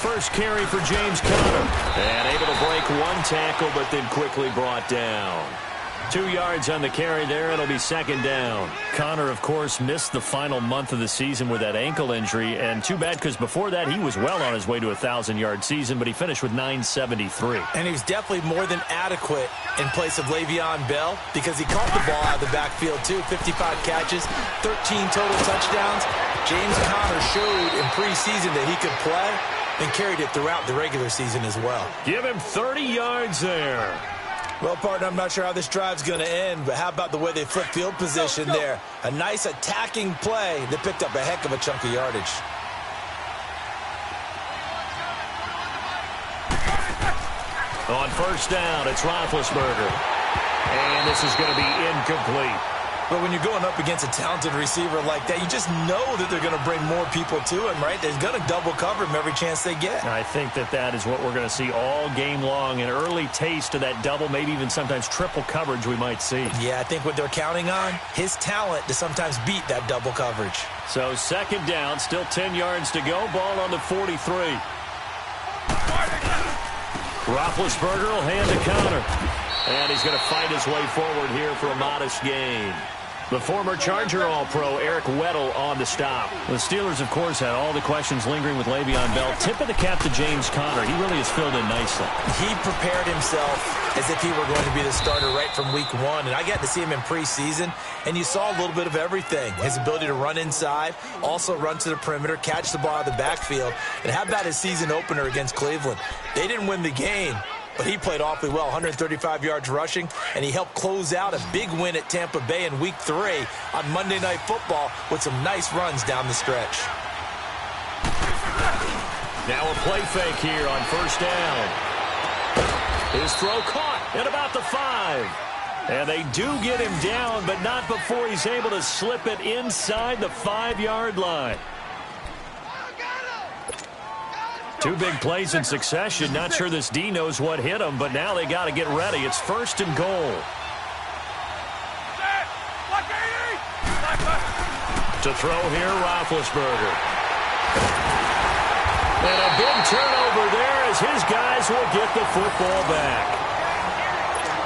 First carry for James Conner. And able to break one tackle, but then quickly brought down. 2 yards on the carry there. It'll be second down. Conner, of course, missed the final month of the season with that ankle injury. And too bad, because before that, he was well on his way to a 1,000-yard season, but he finished with 973. And he was definitely more than adequate in place of Le'Veon Bell, because he caught the ball out of the backfield, too. 55 catches, 13 total touchdowns. James Conner showed in preseason that he could play and carried it throughout the regular season as well. Give him 30 yards there. Well, partner, I'm not sure how this drive's going to end, but how about the way they flip field position there? A nice attacking play that picked up a heck of a chunk of yardage. On first down, it's Roethlisberger. And this is going to be incomplete. But when you're going up against a talented receiver like that, you just know that they're going to bring more people to him, right? They're going to double cover him every chance they get. I think that is what we're going to see all game long. An early taste of that double, maybe even sometimes triple coverage we might see. Yeah, I think what they're counting on, his talent to sometimes beat that double coverage. So second down, still 10 yards to go. Ball on the 43. Roethlisberger will hand to Conner. And he's going to fight his way forward here for a modest gain. The former Charger All-Pro Eric Weddle on the stop. The Steelers, of course, had all the questions lingering with Le'Veon Bell. Tip of the cap to James Conner. He really has filled in nicely. He prepared himself as if he were going to be the starter right from week one. And I got to see him in preseason, and you saw a little bit of everything. His ability to run inside, also run to the perimeter, catch the ball out of the backfield. And how about his season opener against Cleveland? They didn't win the game, but he played awfully well, 135 yards rushing, and he helped close out a big win at Tampa Bay in Week 3 on Monday Night Football with some nice runs down the stretch. Now a play fake here on first down. His throw caught at about the 5. And they do get him down, but not before he's able to slip it inside the 5-yard line. 2 big plays in succession. Not sure this D knows what hit him, but now they got to get ready. It's first and goal. To throw here, Roethlisberger. And a big turnover there as his guys will get the football back.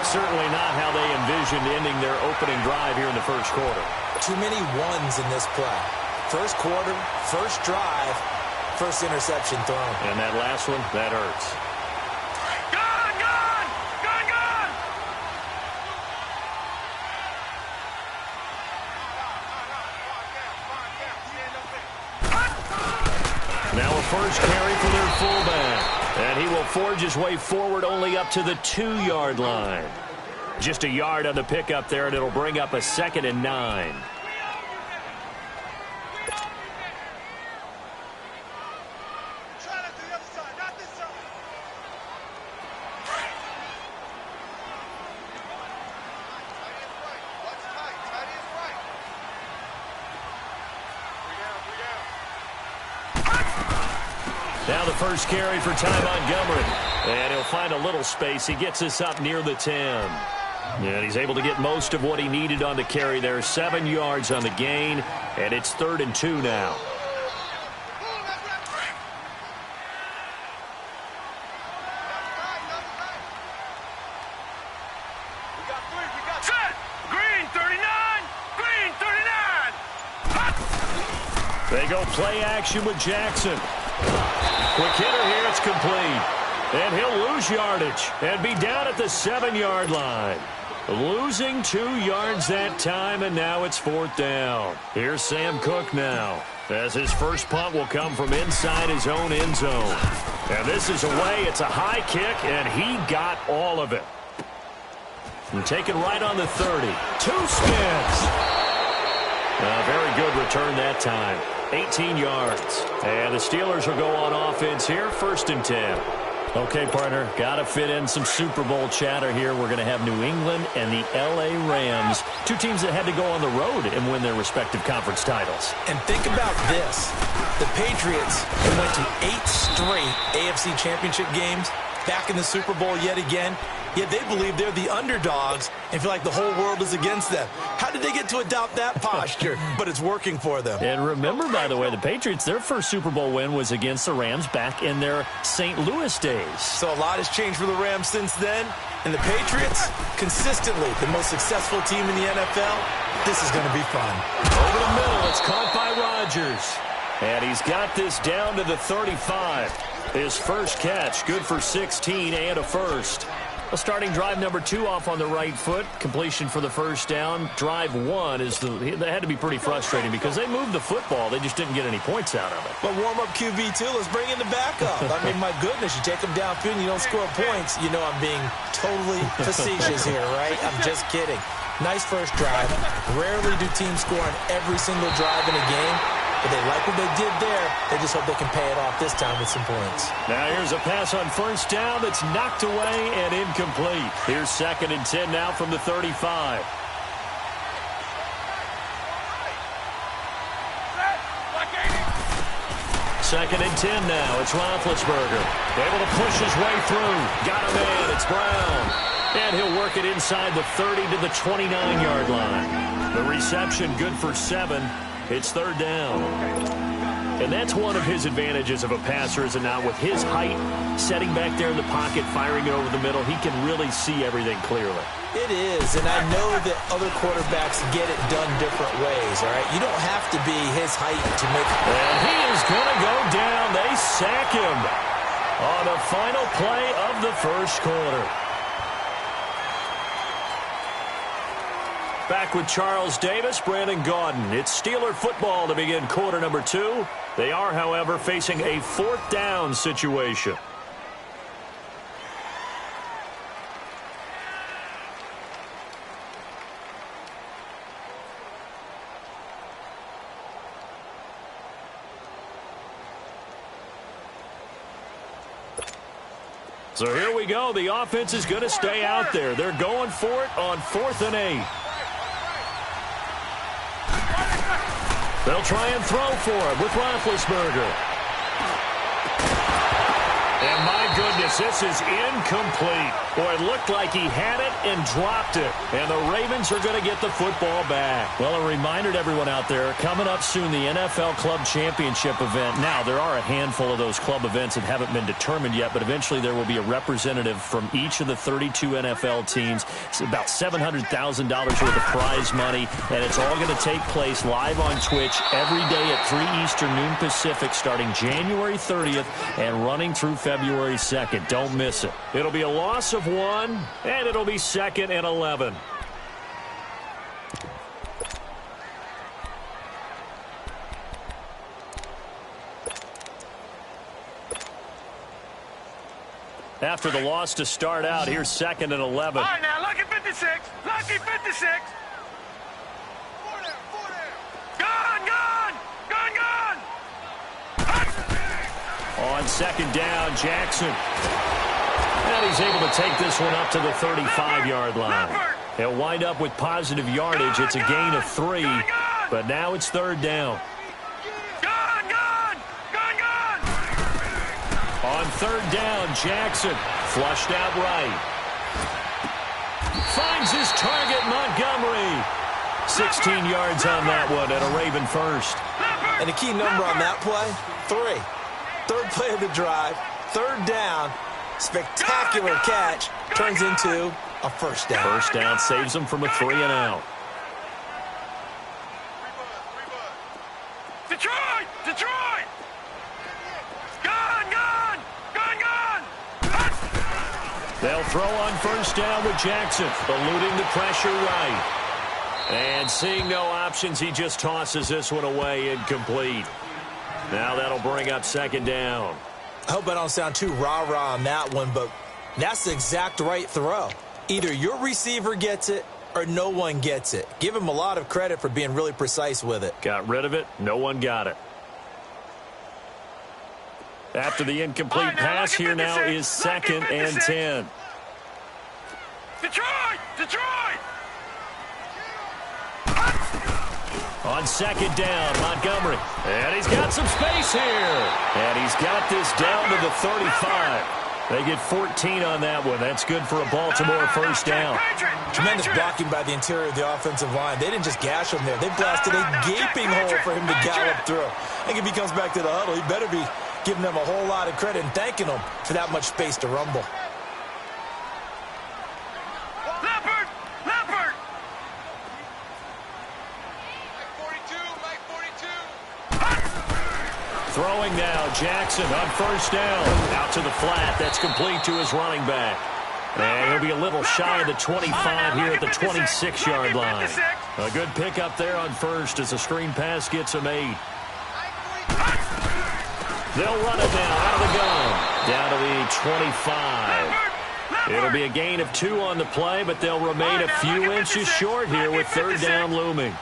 Certainly not how they envisioned ending their opening drive here in the first quarter. Too many ones in this play. First quarter, first drive, first interception thrown. And that last one, that hurts. Gone! Now a first carry for their fullback. And he will forge his way forward only up to the 2-yard line. Just a yard on the pickup there, and it'll bring up a 2nd and 9. Now the first carry for Ty Montgomery. And he'll find a little space. He gets us up near the 10. And he's able to get most of what he needed on the carry there. 7 yards on the gain. And it's 3rd and 2 now. They go play action with Jackson. Quick hitter here, it's complete. And he'll lose yardage and be down at the 7-yard line. Losing 2 yards that time, and now it's 4th down. Here's Sam Cook now, as his first punt will come from inside his own end zone. And this is away. It's a high kick, and he got all of it. And taken right on the 30. 2 spins. A very good return that time. 18 yards. And the Steelers will go on offense here, 1st and 10. Okay, partner, got to fit in some Super Bowl chatter here. We're going to have New England and the L.A. Rams, 2 teams that had to go on the road and win their respective conference titles. And think about this. The Patriots went to 8 straight AFC championship games back in the Super Bowl yet again, yet they believe they're the underdogs and feel like the whole world is against them. How did they get to adopt that posture? But it's working for them. And remember, by the way, the Patriots, their first Super Bowl win was against the Rams back in their St. Louis days. So a lot has changed for the Rams since then. And the Patriots, consistently the most successful team in the NFL. This is going to be fun. Over the middle, it's caught by Rodgers. And he's got this down to the 35. His first catch, good for 16 and a first. A starting drive number 2 off on the right foot. Completion for the first down. Drive 1 that had to be pretty frustrating because they moved the football. They just didn't get any points out of it. But warm-up QB2, let's bring in the backup. I mean, my goodness, you take them downfield and you don't score points. You know I'm being totally facetious here, right? I'm just kidding. Nice first drive. Rarely do teams score on every single drive in a game. But they like what they did there. They just hope they can pay it off this time with some points. Now here's a pass on first down that's knocked away and incomplete. Here's 2nd and 10 now from the 35. Second and 10 now. It's Roethlisberger. Able to push his way through. Got him in. It's Brown. And he'll work it inside the 30 to the 29-yard line. The reception good for 7. It's 3rd down. And that's one of his advantages of a passer, is it not? With his height, setting back there in the pocket, firing it over the middle, he can really see everything clearly. It is, and I know that other quarterbacks get it done different ways, all right? You don't have to be his height to make it. And he is going to go down. They sack him on the final play of the first quarter. Back with Charles Davis, Brandon Gaudin. It's Steeler football to begin quarter number 2. They are, however, facing a 4th down situation. So here we go. The offense is going to stay out there. They're going for it on 4th and 8. They'll try and throw for him with Roethlisberger. And my goodness, this is incomplete. Boy, it looked like he had it and dropped it. And the Ravens are going to get the football back. Well, a reminder to everyone out there, coming up soon, the NFL Club Championship event. Now, there are a handful of those club events that haven't been determined yet, but eventually there will be a representative from each of the 32 NFL teams. It's about $700,000 worth of prize money, and it's all going to take place live on Twitch every day at 3 Eastern, noon Pacific, starting January 30th and running through February 2nd. Don't miss it. It'll be a loss of 1, and it'll be 2nd and 11. After the loss to start out, here's 2nd and 11. All right, now, lucky 56. Lucky 56. Gun. On 2nd down, Jackson. And he's able to take this one up to the 35-yard line. He'll wind up with positive yardage. It's a gain of 3, but now it's 3rd down. Gun. On 3rd down, Jackson flushed out right. Finds his target, Montgomery. 16 yards on that one, and a Raven first. And the key number on that play, 3. 3rd play of the drive, 3rd down, spectacular catch, turns into a first down. First down saves him from a 3 and out. Detroit! Gun! They'll throw on first down with Jackson, eluding the pressure right. And seeing no options, he just tosses this one away, incomplete. Now that'll bring up 2nd down. I hope I don't sound too rah-rah on that one, but that's the exact right throw. Either your receiver gets it or no one gets it. Give him a lot of credit for being really precise with it. Got rid of it. No one got it. After the incomplete pass, here now is 2nd and 10. Detroit! On 2nd down, Montgomery. And he's got some space here. And he's got this down to the 35. They get 14 on that one. That's good for a Baltimore first down. Tremendous blocking by the interior of the offensive line. They didn't just gash him there. They blasted a gaping hole for him to gallop through. I think if he comes back to the huddle, he better be giving them a whole lot of credit and thanking them for that much space to rumble. Leopard! Leopard! Throwing now, Jackson on first down. Out to the flat. That's complete to his running back. And he'll be a little shy of the 25 here at the 26-yard line. A good pickup there on first as the screen pass gets him 8. They'll run it now out of the gun. Down to the 25. It'll be a gain of 2 on the play, but they'll remain a few inches short here with third down looming.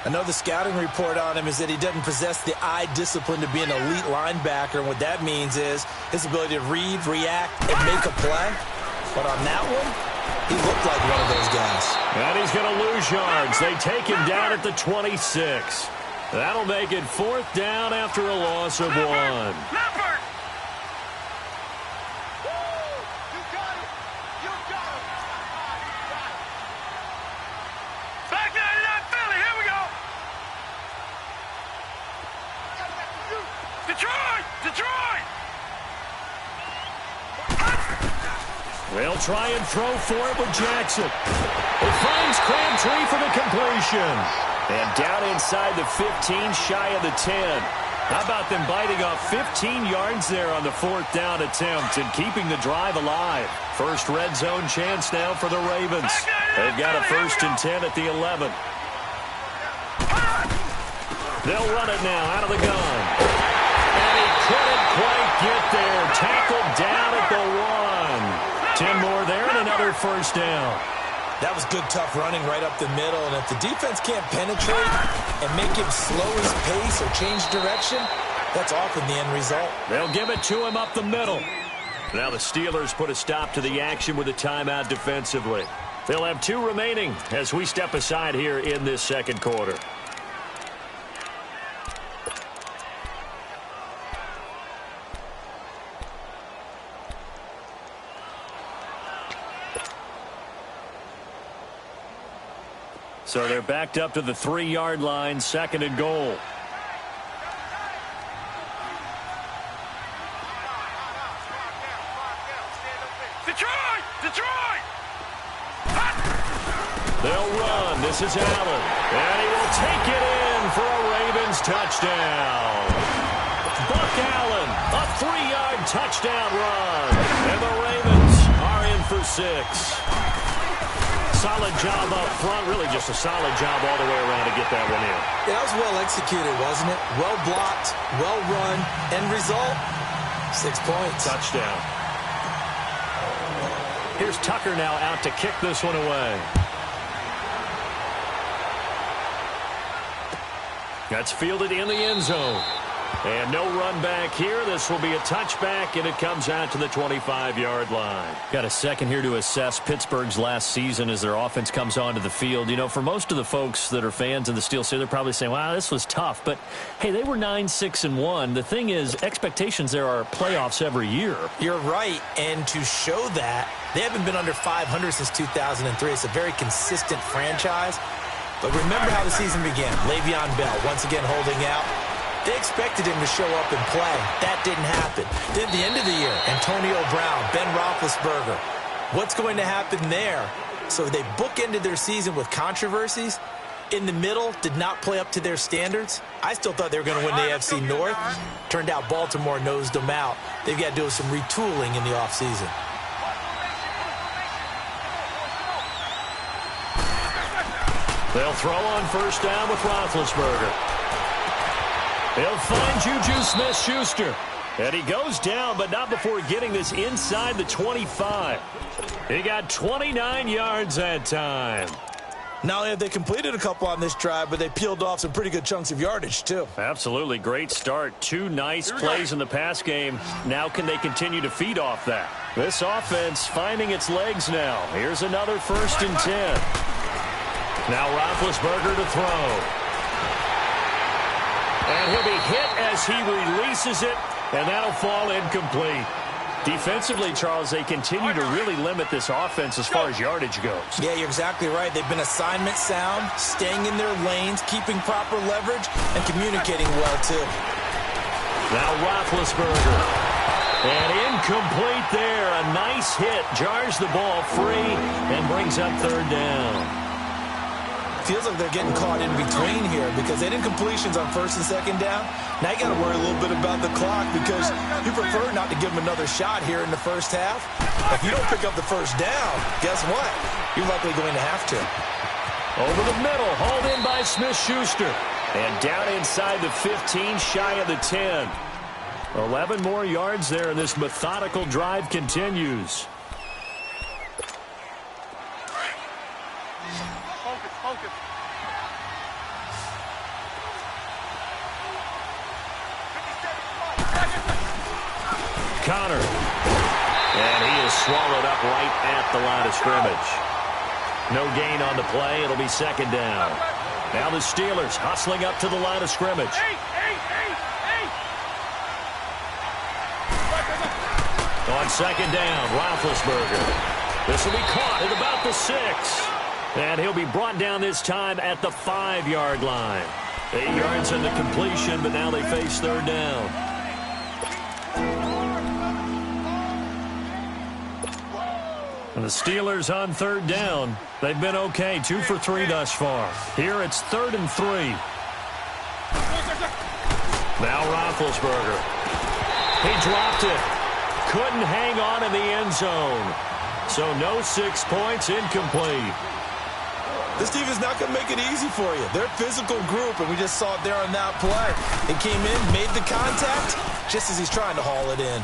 I know the scouting report on him is that he doesn't possess the eye discipline to be an elite linebacker, and what that means is his ability to read, react, and make a play. But on that one, he looked like one of those guys. And he's going to lose yards. They take him down at the 26. That'll make it fourth down after a loss of 1. Leopard! Back 99 Philly, here we go! Detroit! Detroit! They'll try and throw for it with Jackson. It finds Crabtree for the completion. And down inside the 15, shy of the 10. How about them biting off 15 yards there on the fourth down attempt and keeping the drive alive? First red zone chance now for the Ravens. They've got a 1st and 10 at the 11. They'll run it now out of the gun. And he couldn't quite get there. Tackled down at the 1. 10 more there and another first down. That was good, tough running right up the middle. And if the defense can't penetrate and make him slow his pace or change direction, that's often the end result. They'll give it to him up the middle. Now the Steelers put a stop to the action with a timeout defensively. They'll have 2 remaining as we step aside here in this second quarter. So they're backed up to the 3-yard line, 2nd and goal. Detroit! Detroit! They'll run. This is Allen. And he will take it in for a Ravens touchdown. Buck Allen, a 3-yard touchdown run. And the Ravens are in for 6. Solid job up front, really just a solid job all the way around to get that one in. Yeah, that was well executed, wasn't it? Well blocked, well run, end result, 6 points. Touchdown. Here's Tucker now out to kick this one away. That's fielded in the end zone. And no run back here. This will be a touchback, and it comes out to the 25-yard line. Got a second here to assess Pittsburgh's last season as their offense comes onto the field. You know, for most of the folks that are fans of the Steel City, they're probably saying, wow, this was tough. But, hey, they were 9-6-1. The thing is, expectations there are playoffs every year. You're right, and to show that, they haven't been under 500 since 2003. It's a very consistent franchise. But remember how the season began. Le'Veon Bell once again holding out. They expected him to show up and play. That didn't happen. Then at the end of the year, Antonio Brown, Ben Roethlisberger. What's going to happen there? So they bookended their season with controversies. In the middle, did not play up to their standards. I still thought they were going to win the AFC North. Turned out Baltimore nosed them out. They've got to do some retooling in the offseason. They'll throw on first down with Roethlisberger. He'll find Juju Smith-Schuster. And he goes down, but not before getting this inside the 25. He got 29 yards that time. Not only have they completed a couple on this drive, but they peeled off some pretty good chunks of yardage, too. Absolutely. Great start. 2 nice plays in the pass game. Now can they continue to feed off that? This offense finding its legs now. Here's another 1st and 10. Now Roethlisberger to throw. And he'll be hit as he releases it, and that'll fall incomplete. Defensively, Charles, they continue to really limit this offense as far as yardage goes. Yeah, you're exactly right. They've been assignment sound, staying in their lanes, keeping proper leverage, and communicating well, too. Now Roethlisberger. And incomplete there. A nice hit. Jars the ball free and brings up third down. Feels like they're getting caught in between here because they did completions on first and second down. Now you got to worry a little bit about the clock because you prefer not to give them another shot here in the first half. If you don't pick up the first down, guess what? You're likely going to have to. Over the middle, hauled in by Smith-Schuster. And down inside the 15, shy of the 10. 11 more yards there, and this methodical drive continues. Connor. And he is swallowed up right at the line of scrimmage. No gain on the play. It'll be second down. Now the Steelers hustling up to the line of scrimmage. On second down, Roethlisberger. This will be caught at about the 6. And he'll be brought down this time at the 5-yard line. 8 yards in the completion, but now they face third down. And the Steelers on third down. They've been okay, 2 for 3 thus far. Here it's 3rd and 3. Now Roethlisberger. He dropped it. Couldn't hang on in the end zone. So no 6 points, incomplete. This team is not going to make it easy for you. They're a physical group, and we just saw it there on that play. It came in, made the contact, just as he's trying to haul it in.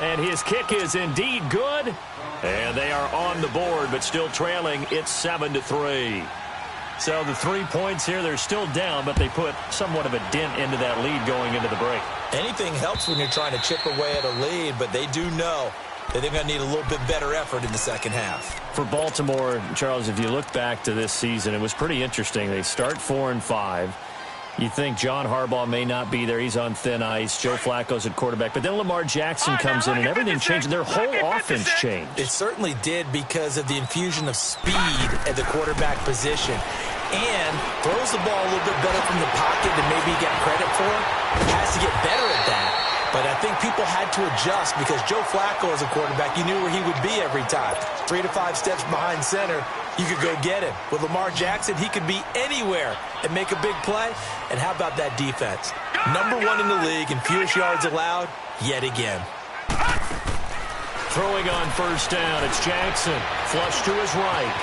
And his kick is indeed good. And they are on the board, but still trailing. It's 7-3. So the 3 points here, they're still down, but they put somewhat of a dent into that lead going into the break. Anything helps when you're trying to chip away at a lead, but they do know that they're going to need a little bit better effort in the second half. For Baltimore, Charles, if you look back to this season, it was pretty interesting. They start 4-5. You think John Harbaugh may not be there. He's on thin ice. Joe Flacco's at quarterback. But then Lamar Jackson comes in, and everything changed. Their whole offense changed. It certainly did because of the infusion of speed at the quarterback position. And throws the ball a little bit better from the pocket than maybe he got credit for. Has to get better at that. But I think people had to adjust because Joe Flacco as a quarterback, you knew where he would be every time. 3 to 5 steps behind center, you could go get him. With Lamar Jackson, he could be anywhere and make a big play. And how about that defense? Number 1 in the league in fewest yards allowed yet again. Throwing on first down, it's Jackson. Flush to his right.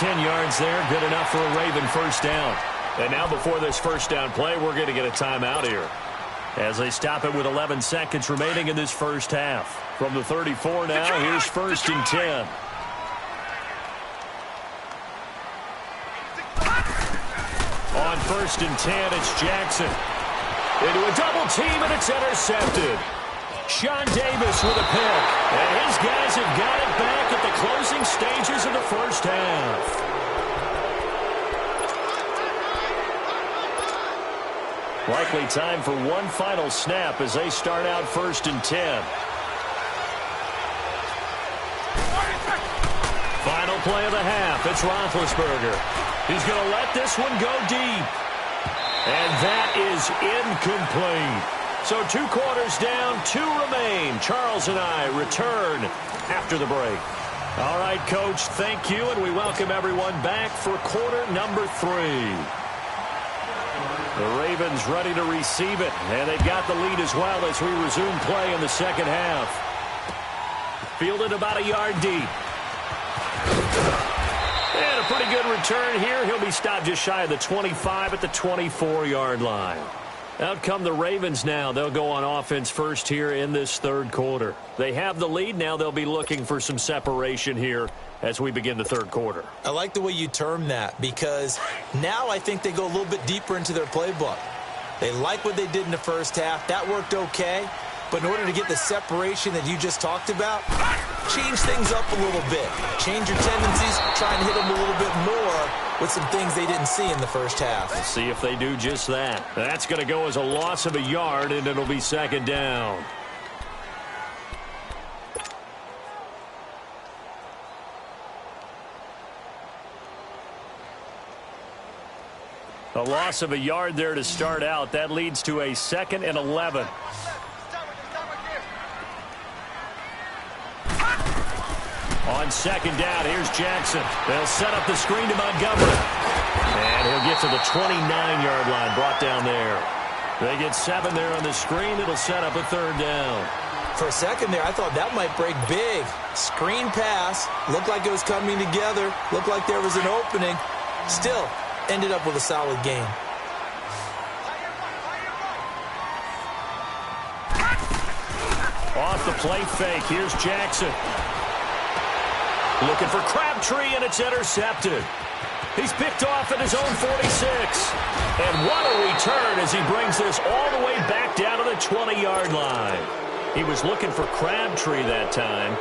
10 yards there, good enough for a Raven first down. And now before this first down play, we're going to get a timeout here. As they stop it with 11 seconds remaining in this first half. From the 34 now, here's 1st and 10. On 1st and 10, it's Jackson. Into a double team, and it's intercepted. Sean Davis with a pick. And his guys have got it back at the closing stages of the first half. Likely time for one final snap as they start out 1st and 10. Final play of the half. It's Roethlisberger. He's going to let this one go deep. And that is incomplete. So 2 quarters down, 2 remain. Charles and I return after the break. All right, Coach, thank you, and we welcome everyone back for quarter number 3. The Ravens ready to receive it, and they've got the lead as well as we resume play in the second half. Fielded about a yard deep. And a pretty good return here. He'll be stopped just shy of the 25 at the 24-yard line. Out come the Ravens now. They'll go on offense first here in this third quarter. They have the lead. Now they'll be looking for some separation here as we begin the third quarter. I like the way you term that because now I think they go a little bit deeper into their playbook. They like what they did in the first half. That worked okay. But in order to get the separation that you just talked about, change things up a little bit. Change your tendencies, try and hit them a little bit more with some things they didn't see in the first half. Let's see if they do just that. That's going to go as a loss of a yard, and it'll be second down. A loss of a yard there to start out. That leads to a 2nd and 11. On 2nd down, here's Jackson. They'll set up the screen to Montgomery. And he'll get to the 29-yard line, brought down there. They get 7 there on the screen. It'll set up a 3rd down. For a second there, I thought that might break big. Screen pass. Looked like it was coming together. Looked like there was an opening. Still, ended up with a solid game. Off the play fake, here's Jackson. Looking for Crabtree, and it's intercepted. He's picked off at his own 46. And what a return as he brings this all the way back down to the 20-yard line. He was looking for Crabtree that time.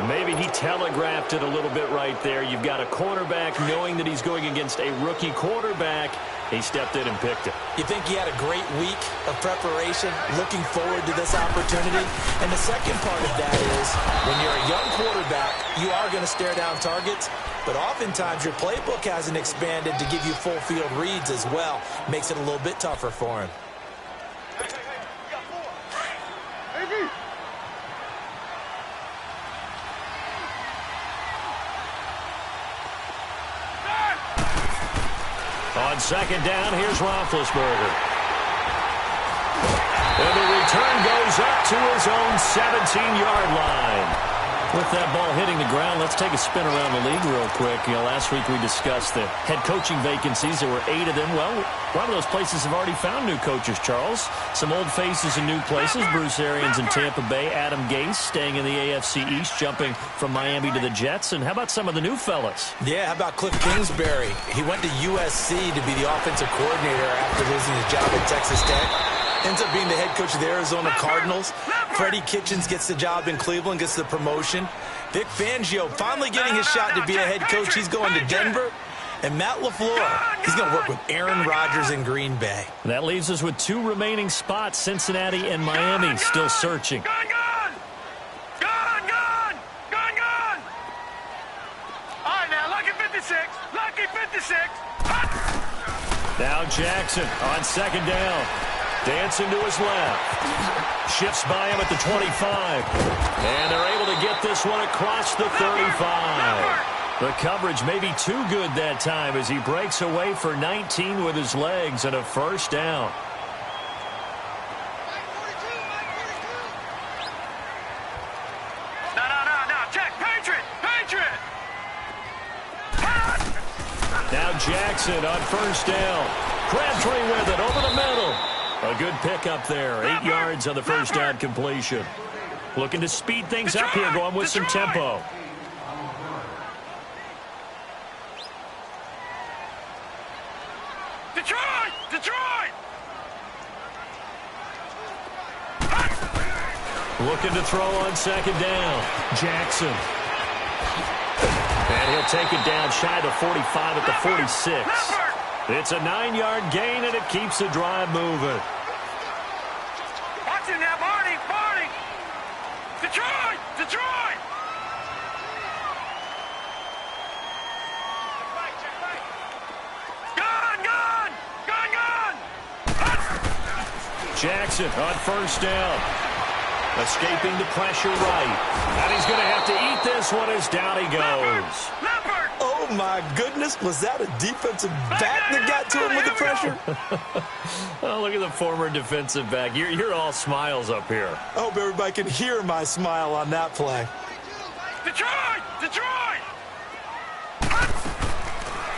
Maybe he telegraphed it a little bit right there. You've got a quarterback knowing that he's going against a rookie quarterback. He stepped in and picked it. You think he had a great week of preparation, looking forward to this opportunity? And the second part of that is, when you're a young quarterback, you are going to stare down targets, but oftentimes your playbook hasn't expanded to give you full field reads as well. Makes it a little bit tougher for him. On 2nd down, here's Roethlisberger. And the return goes up to his own 17-yard line. With that ball hitting the ground, let's take a spin around the league real quick. Last week we discussed the head coaching vacancies. There were 8 of them. Well, a lot of those places have already found new coaches, Charles. Some old faces in new places. Bruce Arians in Tampa Bay. Adam Gase staying in the AFC East, jumping from Miami to the Jets. And how about some of the new fellas? Yeah, how about Cliff Kingsbury? He went to USC to be the offensive coordinator after losing his job at Texas Tech. Ends up being the head coach of the Arizona Cardinals. Freddie Kitchens gets the job in Cleveland, gets the promotion. Vic Fangio finally getting his shot to be a head coach. He's going to Denver. And Matt LaFleur, he's going to work with Aaron Rodgers in Green Bay. That leaves us with 2 remaining spots, Cincinnati and Miami, still searching. Gone! All right, now, lucky 56. Lucky 56. Now Jackson on 2nd down. Dancing to his left. Shifts by him at the 25. And they're able to get this one across the 35. The coverage may be too good that time as he breaks away for 19 with his legs and a 1st down. No. Check. Patriot. Now Jackson on 1st down. Crabtree with it over the middle. A good pickup there. 8 yards on the 1st down completion. Looking to speed things up here, going with some tempo. Detroit! Looking to throw on 2nd down. Jackson. And he'll take it down shy of the 45 at the 46. It's a 9-yard gain, and it keeps the drive moving. Watch it now, Barney! Detroit! Gone! Jackson on 1st down. Escaping the pressure right. And he's going to have to eat this one as down he goes. Oh, my goodness. Was that a defensive back that got to him with the pressure? Oh, look at the former defensive back. You're all smiles up here. I hope everybody can hear my smile on that play. Detroit!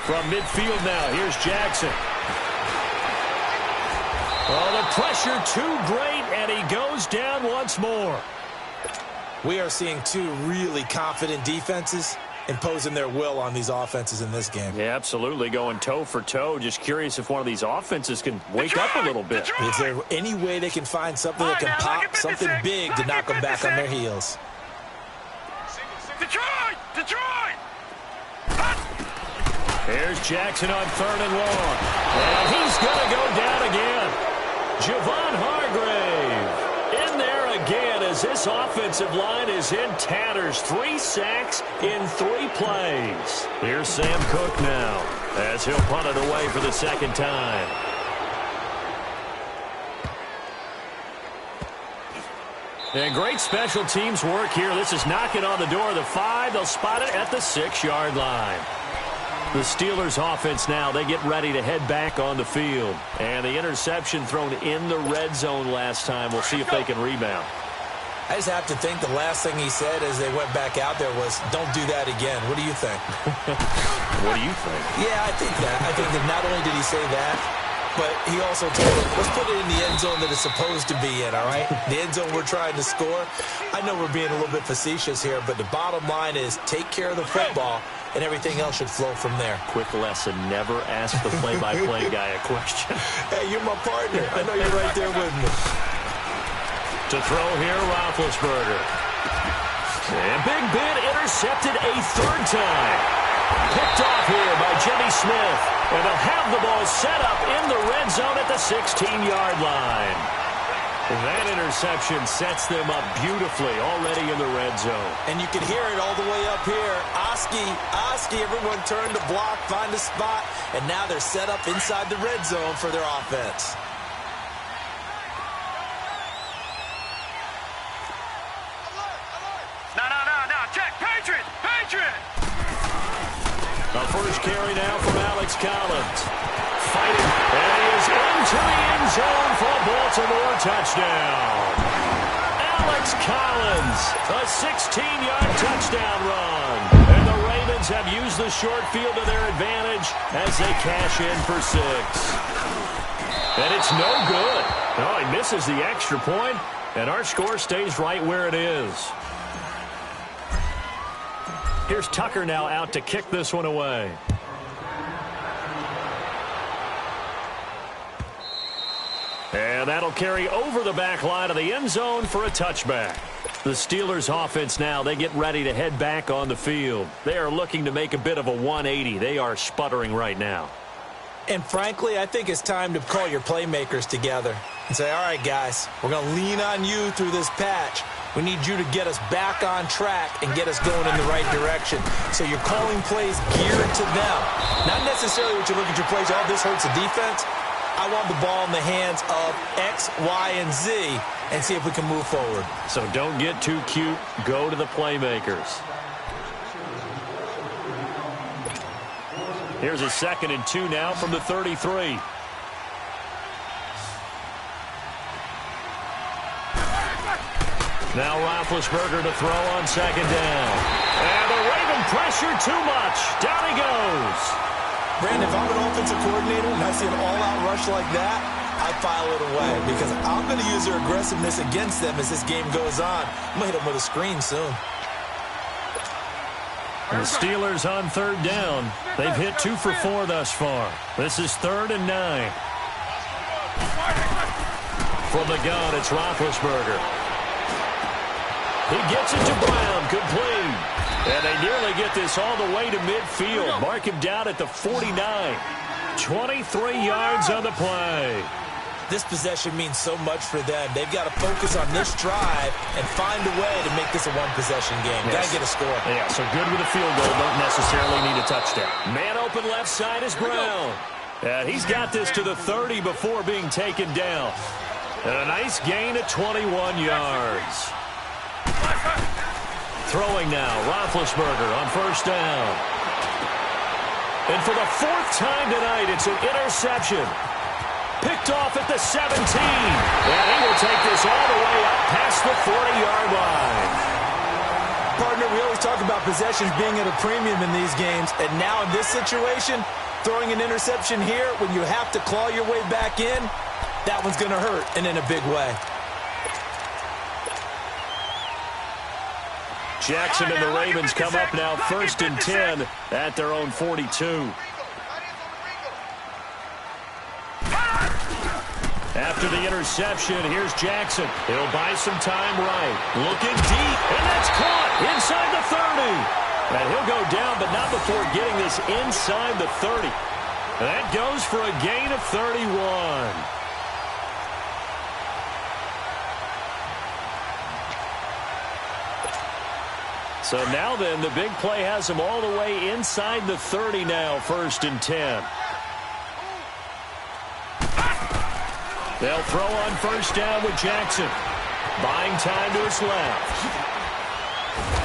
From midfield now, here's Jackson. Oh, the pressure too great, and he goes down once more. We are seeing 2 really confident defenses imposing their will on these offenses in this game. Yeah, absolutely, going toe for toe. Just curious if one of these offenses can wake up a little bit. Is there any way they can find something that can pop, something big to knock them back on their heels? Detroit! Here's Jackson on 3rd and long. And he's going to go down again. Javon Hargrave in there again as this offensive line is in tatters. 3 sacks in 3 plays. Here's Sam Cook now. as he'll punt it away for the second time. And great special teams work here. This is knocking on the door of the 5. They'll spot it at the 6-yard line. The Steelers offense now, they get ready to head back on the field. And the interception thrown in the red zone last time. We'll see if they can rebound. I just have to think the last thing he said as they went back out there was, don't do that again. What do you think? What do you think? Yeah, I think that. I think that not only did he say that, but he also told him, let's put it in the end zone that it's supposed to be in, all right? The end zone we're trying to score. I know we're being a little bit facetious here, but the bottom line is take care of the football, and everything else should flow from there. Quick lesson, never ask the play-by-play guy a question. Hey, you're my partner. I know you're right there with me. To throw here, Roethlisberger. And Big Ben intercepted a third time. Picked off here by Jimmy Smith. And they'll have the ball set up in the red zone at the 16-yard line. That interception sets them up beautifully already in the red zone. And you can hear it all the way up here. Oski, everyone turned to block, find a spot, and now they're set up inside the red zone for their offense. No. Check. Patriot. The first carry now from Alex Collins. Fighting, and he is into the end zone for a Baltimore touchdown. Alex Collins, a 16-yard touchdown run. And the Ravens have used the short field to their advantage as they cash in for 6. And it's no good. Oh, he misses the extra point, and our score stays right where it is. Here's Tucker now out to kick this one away. And that'll carry over the back line of the end zone for a touchback. The Steelers offense now, they get ready to head back on the field. They are looking to make a bit of a 180. They are sputtering right now. And frankly, I think it's time to call your playmakers together and say, all right, guys, we're going to lean on you through this patch. We need you to get us back on track and get us going in the right direction. So you're calling plays geared to them. Not necessarily what you look at your plays, oh, this hurts the defense. I want the ball in the hands of X, Y, and Z and see if we can move forward. So don't get too cute. Go to the playmakers. Here's a 2nd and 2 now from the 33. Now Roethlisberger to throw on 2nd down. And the Raven pressure too much. Down he goes. Brandon, if I'm an offensive coordinator and I see an all-out rush like that, I file it away because I'm going to use their aggressiveness against them as this game goes on. I'm going to hit them with a screen soon. The Steelers on 3rd down. They've hit 2 for 4 thus far. This is 3rd and 9. From the gun, it's Roethlisberger. He gets it to Brown, complete. And they nearly get this all the way to midfield. Mark him down at the 49. 23 yards on the play. This possession means so much for them. They've got to focus on this drive and find a way to make this a one-possession game. Yes. Got to get a score. Yeah, so good with a field goal. Don't necessarily need a touchdown. Man open left side is Brown. And he's got this to the 30 before being taken down. And a nice gain at 21 yards. Throwing now, Roethlisberger on 1st down. And for the 4th time tonight, it's an interception. Picked off at the 17. And he will take this all the way up past the 40-yard line. Partner, we always talk about possessions being at a premium in these games. And now in this situation, throwing an interception here when you have to claw your way back in, that one's going to hurt, and in a big way. Jackson and the Ravens come up now 1st and 10 at their own 42. After the interception, here's Jackson. He'll buy some time right. Looking deep, and that's caught inside the 30. And he'll go down, but not before getting this inside the 30. That goes for a gain of 31. So now then, the big play has them all the way inside the 30 now, 1st and 10. They'll throw on 1st down with Jackson. Buying time to his left.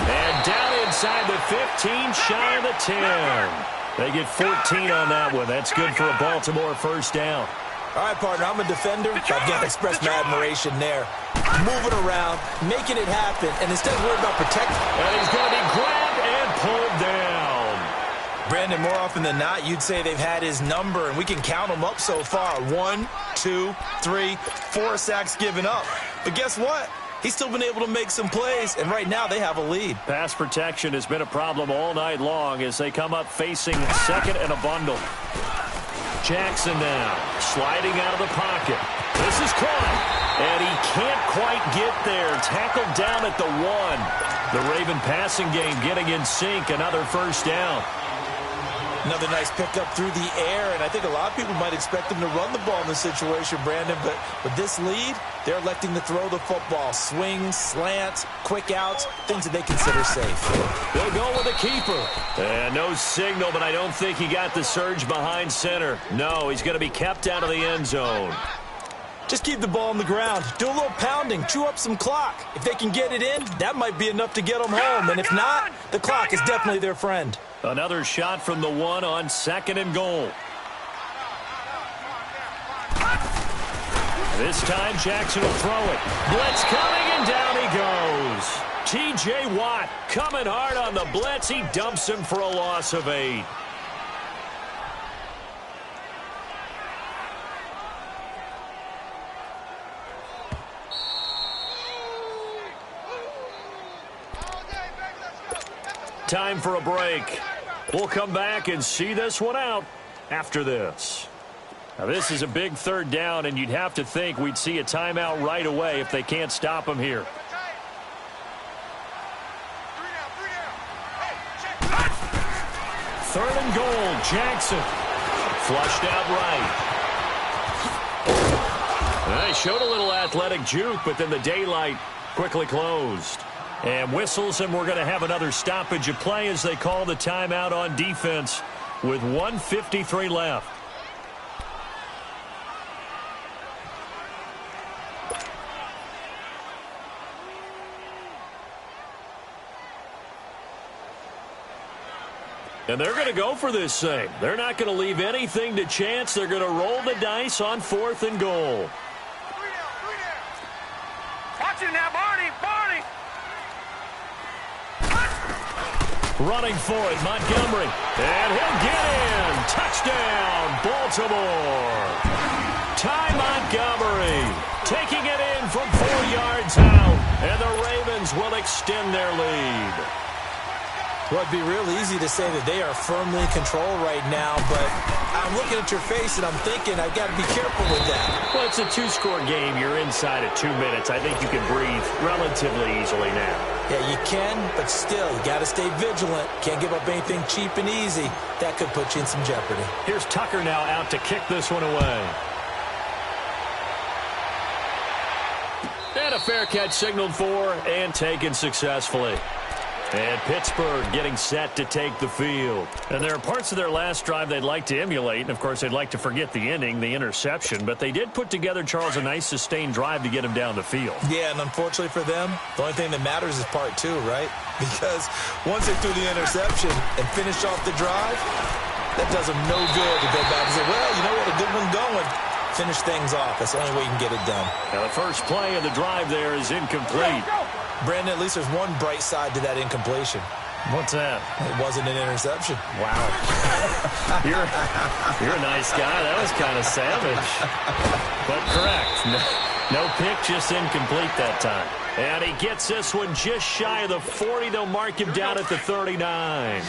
And down inside the 15, shy of the 10. They get 14 on that one. That's good for a Baltimore 1st down. All right, partner, I'm a defender. I've got to express my admiration there. Moving around, making it happen, and instead of worrying about protecting. And he's going to be grabbed and pulled down. Brandon, more often than not, you'd say they've had his number, and we can count them up so far. 1, 2, 3, 4 sacks given up. But guess what? He's still been able to make some plays, and right now they have a lead. Pass protection has been a problem all night long as they come up facing 2nd and a bundle. Jackson now sliding out of the pocket. This is caught, and he can't quite get there. Tackled down at the 1. The Raven passing game getting in sync. Another 1st down. Another nice pickup through the air, and I think a lot of people might expect them to run the ball in this situation, Brandon, but with this lead, they're electing to throw the football. Swings, slants, quick outs, things that they consider safe. They'll go with a keeper. And no signal, but I don't think he got the surge behind center. No, he's going to be kept out of the end zone. Just keep the ball on the ground. Do a little pounding. Chew up some clock. If they can get it in, that might be enough to get them home. And if not, the clock is definitely their friend. Another shot from the 1 on 2nd and goal. This time Jackson will throw it. Blitz coming, and down he goes. T.J. Watt coming hard on the blitz. He dumps him for a loss of 8. Time for a break. We'll come back and see this one out after this. Now, this is a big 3rd down, and you'd have to think we'd see a timeout right away if they can't stop him here. 3rd and goal, Jackson. Flushed out right. They showed a little athletic juke, but then the daylight quickly closed. And whistles, and we're going to have another stoppage of play as they call the timeout on defense with 1:53 left. And they're going to go for this thing. They're not going to leave anything to chance. They're going to roll the dice on 4th and goal. Watch it now, Barney. Running for it, Montgomery. And he'll get in. Touchdown, Baltimore. Ty Montgomery taking it in from 4 yards out. And the Ravens will extend their lead. Well, it'd be real easy to say that they are firmly in control right now, but I'm looking at your face and I'm thinking I've got to be careful with that. Well, it's a 2-score game. You're inside at 2 minutes. I think you can breathe relatively easily now. Yeah, you can, but still, you got to stay vigilant. Can't give up anything cheap and easy. That could put you in some jeopardy. Here's Tucker now out to kick this one away. And a fair catch signaled for and taken successfully. And Pittsburgh getting set to take the field. And there are parts of their last drive they'd like to emulate. And, of course, they'd like to forget the ending, the interception. But they did put together, Charles, a nice sustained drive to get him down the field. Yeah, and unfortunately for them, the only thing that matters is part 2, right? Because once they threw the interception and finished off the drive, that does them no good to go back and say, well, you know what, a good one going. Finish things off. That's the only way you can get it done. Now, the first play of the drive there is incomplete. Brandon, at least there's one bright side to that incompletion. What's that? It wasn't an interception. Wow. You're a nice guy. That was kind of savage. But correct. No pick, just incomplete that time. And he gets this one just shy of the 40. They'll mark him down at the 39.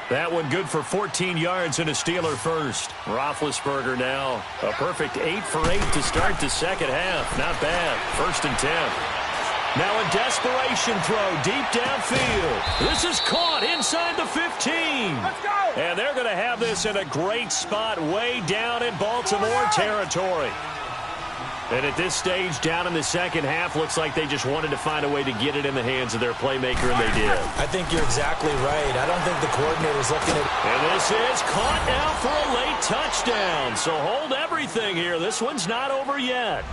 That one good for 14 yards and a Steeler first. Roethlisberger now a perfect 8 for 8 to start the second half. Not bad. 1st and 10. Now a desperation throw deep downfield. This is caught inside the 15. Let's go. And they're going to have this in a great spot way down in Baltimore territory. And at this stage, down in the second half, looks like they just wanted to find a way to get it in the hands of their playmaker, and they did. I think you're exactly right. I don't think the coordinator's looking at... And this is caught now for a late touchdown. So hold everything here. This one's not over yet.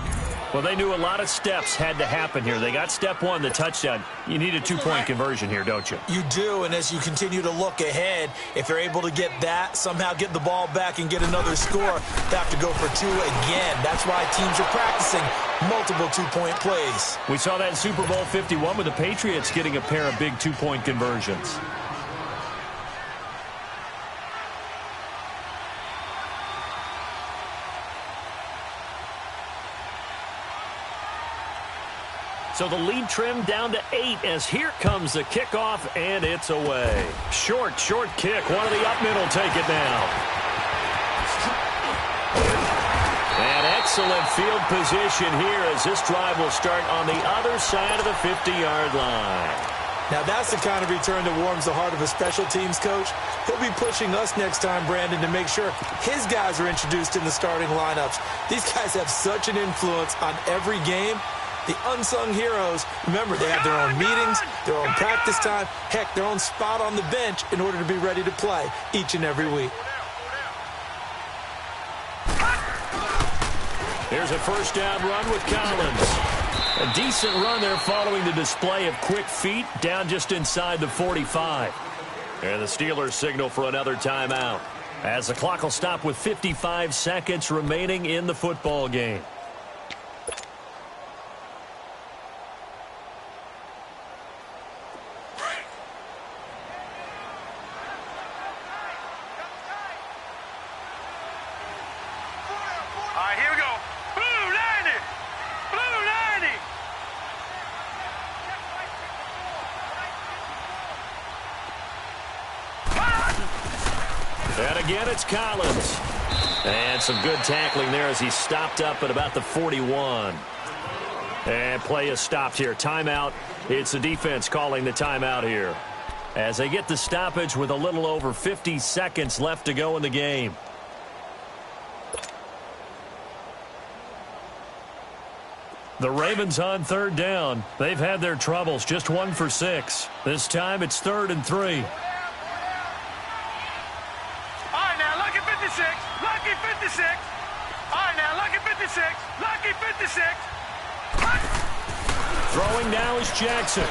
Well, they knew a lot of steps had to happen here. They got step one, the touchdown. You need a two-point conversion here, don't you? You do, and as you continue to look ahead, if you're able to get that, somehow get the ball back and get another score, they have to go for two again. That's why teams are practicing multiple two-point plays. We saw that in Super Bowl 51 with the Patriots getting a pair of big two-point conversions. So the lead trimmed down to 8 as here comes the kickoff, and it's away. Short kick. One of the up mid will take it now. And excellent field position here as this drive will start on the other side of the 50-yard line. Now that's the kind of return that warms the heart of a special teams coach. He'll be pushing us next time, Brandon, to make sure his guys are introduced in the starting lineups. These guys have such an influence on every game. The unsung heroes, remember, they have their own meetings, their own practice time, heck, their own spot on the bench in order to be ready to play each and every week. Here's a first down run with Collins. A decent run there following the display of quick feet down just inside the 45. And the Steelers signal for another timeout as the clock will stop with 55 seconds remaining in the football game. And again, it's Collins. And some good tackling there as he stopped up at about the 41. And play is stopped here. Timeout. It's the defense calling the timeout here as they get the stoppage with a little over 50 seconds left to go in the game. The Ravens on third down. They've had their troubles, just 1 for 6. This time it's 3rd and 3. Lucky 56. All right, now, lucky 56. Lucky 56. Throwing now is Jackson.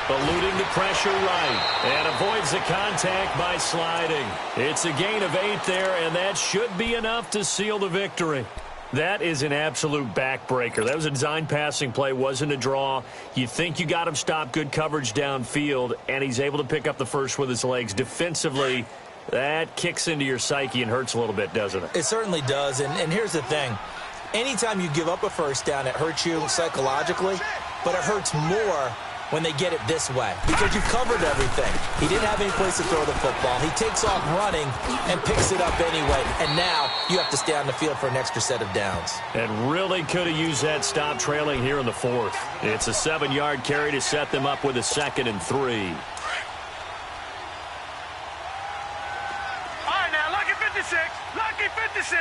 Eluding the pressure right. And avoids the contact by sliding. It's a gain of 8 there, and that should be enough to seal the victory. That is an absolute backbreaker. That was a design passing play, wasn't a draw. You think you got him stopped, good coverage downfield, and he's able to pick up the first with his legs. Defensively, that kicks into your psyche and hurts a little bit, doesn't it? It certainly does, and here's the thing. Anytime you give up a first down, it hurts you psychologically, but it hurts more when they get it this way because you've covered everything. He didn't have any place to throw the football. He takes off running and picks it up anyway, and now you have to stay on the field for an extra set of downs. And really could have used that stop trailing here in the 4th. It's a 7-yard carry to set them up with a 2nd and 3. Lucky 56.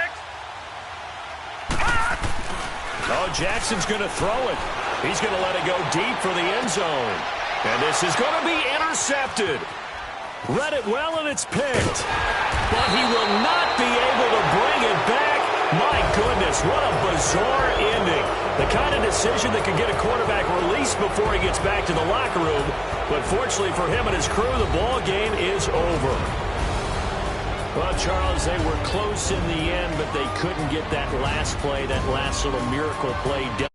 Oh, Jackson's going to throw it. He's going to let it go deep for the end zone. And this is going to be intercepted. Read it well, and it's picked. But he will not be able to bring it back. My goodness, what a bizarre ending. The kind of decision that could get a quarterback released before he gets back to the locker room. But fortunately for him and his crew, the ball game is over. Well, Charles, they were close in the end, but they couldn't get that last play, that last little miracle play done.